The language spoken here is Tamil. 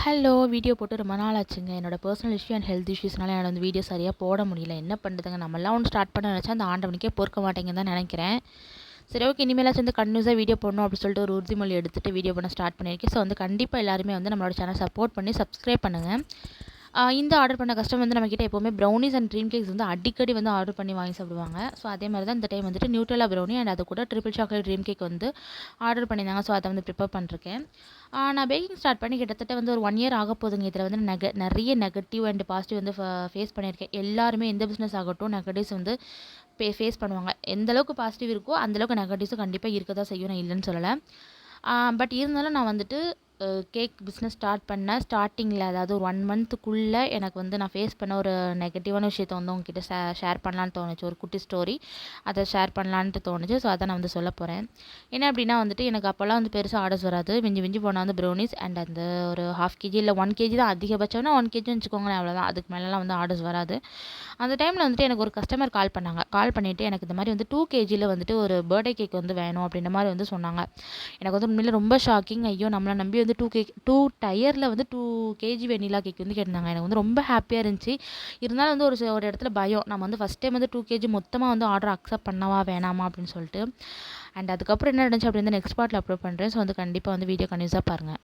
ஹலோ! வீடியோ போட்டு ரொம்ப நாள் ஆச்சுங்க. என்னோட பர்சனல் இஷ்யூ அண்ட் ஹெல்த் இஷ்யூஸ்னால என்னால வந்து வீடியோ சரியா போட முடியல. என்ன பண்ணுறதுங்க? நம்மலாம் ஒண்ணு ஸ்டார்ட் பண்ண நெனச்சா, அந்த ஆண்டவனுக்கே பொறுக்க மாட்டேங்குதுன்னு தான் நெனைக்கிறேன். சரி ஓகே. இனிமேலாச்சும் வந்து கன்டினியூஸா வீடியோ போடணும் அப்டி சொல்லிட்டு ஒரு உறுதிமொழி எடுத்துட்டு வீடியோ பண்ண ஸ்டார்ட் பண்ணியிருக்கேன். ஸோ வந்து கண்டிப்பா எல்லாருமே வந்து நம்மளோட சேனல் சப்போர்ட் பண்ணி சப்ஸ்கிரைப் பண்ணுங்க. இந்த ஆர்டர் பண்ண கஸ்டமர் வந்து நம்மகிட்ட எப்பவுமே ப்ரௌனீஸ் அண்ட் ட்ரீம் கேக்ஸ் வந்து அடிக்கடி வந்து ஆர்டர் பண்ணி வாங்கி சாப்பிடுவாங்க. ஸோ அதே மாரி தான் இந்த டைம் வந்துட்டு நியூட்ரெல்லா ப்ரௌனி அண்ட் அது கூட ட்ரிபிள் சாக்லேட் ட்ரீம் கேக் வந்து ஆர்டர் பண்ணியிருந்தாங்க. ஸோ அத வந்து ப்ரிப்பேர் பண்ணிருக்கேன். நான் பேக்கிங் ஸ்டார்ட் பண்ணி கிட்டத்தட்ட வந்து ஒரு 1 இயர் ஆகப்போகுதுங்க. இதில வந்து நெறைய நெகட்டிவ் அண்ட் பாசிட்டிவ் வந்து ஃபேஸ் பண்ணியிருக்கேன். எல்லாருமே எந்த பிஸ்னஸ் ஆகட்டும் நெகட்டிவ்ஸ் வந்து ஃபேஸ் பண்ணுவாங்க. எந்த அளவுக்கு பாசிட்டிவ் இருக்கோ, அந்த அளவுக்கு நெகட்டிவ்ஸும் கண்டிப்பா இருக்க தான் செய்யும். நான் இல்லன்னு சொல்லல. பட் இருந்தாலும் நான் வந்துட்டு கேக் பிஸ்னஸ் ஸ்டார்ட் பண்ணேன். ஸ்டார்ட்டிங்கில அதாவது ஒரு 1 மந்த்துக்குள்ள எனக்கு வந்து நான் ஃபேஸ் பண்ண ஒரு நெகட்டிவான விஷயத்த வந்து உங்ககிட்ட ஷேர் பண்ணலான்னு தோணுச்சு. ஒரு குட்டி ஸ்டோரி. அத ஷேர் பண்ணலான்ட்டு தோணுச்சு. ஸோ அத நான் வந்து சொல்லப் போறேன். என்ன அப்டின்னா வந்துட்டு எனக்கு அப்போலாம் வந்து பெருசா ஆர்டர்ஸ் வராது. மிஞ்சி மிஞ்சி போனா வந்து ப்ரௌனீஸ் அண்ட் அந்த ஒரு 1/2 கேஜி இல்ல 1 கேஜி தான் அதிகபட்சம்னா 1 கேஜின்னு வச்சுக்கோங்களேன். அவ்வளோதான். அதுக்கு மேலலாம் வந்து ஆர்டர்ஸ் வராது. அந்த டைம்ல வந்துட்டு எனக்கு ஒரு கஸ்டமர் கால் பண்ணாங்க. கால் பண்ணிட்டு எனக்கு இந்த மாரி வந்து 2 கேஜில வந்துட்டு ஒரு பர்த்டே கேக் வந்து வேணும் அப்டின்ற மாரி வந்து சொன்னாங்க. எனக்கு வந்து உண்மையிலே ரொம்ப ஷாக்கிங். ஐயோ! நம்மள நம்பி வந்து 2 டயர்ல வந்து 2 கேஜி வெண்ணிலா கேக் வந்து கேட்டிருந்தாங்க. எனக்கு வந்து ரொம்ப ஹாப்பியா இருந்துச்சு. இருந்தாலும் வந்து ஒரு இடத்துல பயம். நம்ம வந்து ஃபர்ஸ்ட் டைம் வந்து 2 கேஜி மொத்தமா வந்து ஆர்டர் அக்செப்ட் பண்ணவா வேணாமா அப்படின்னு சொல்லிட்டு. அண்ட் அதுக்கப்புறம் என்ன நடந்துச்சு அப்படின்னு நெக்ஸ்ட் பார்ட்ல அப்லோட் பண்றேன். ஸோ வந்து கண்டிப்பா வந்து வீடியோ கன்டினியூஸா பாருங்க.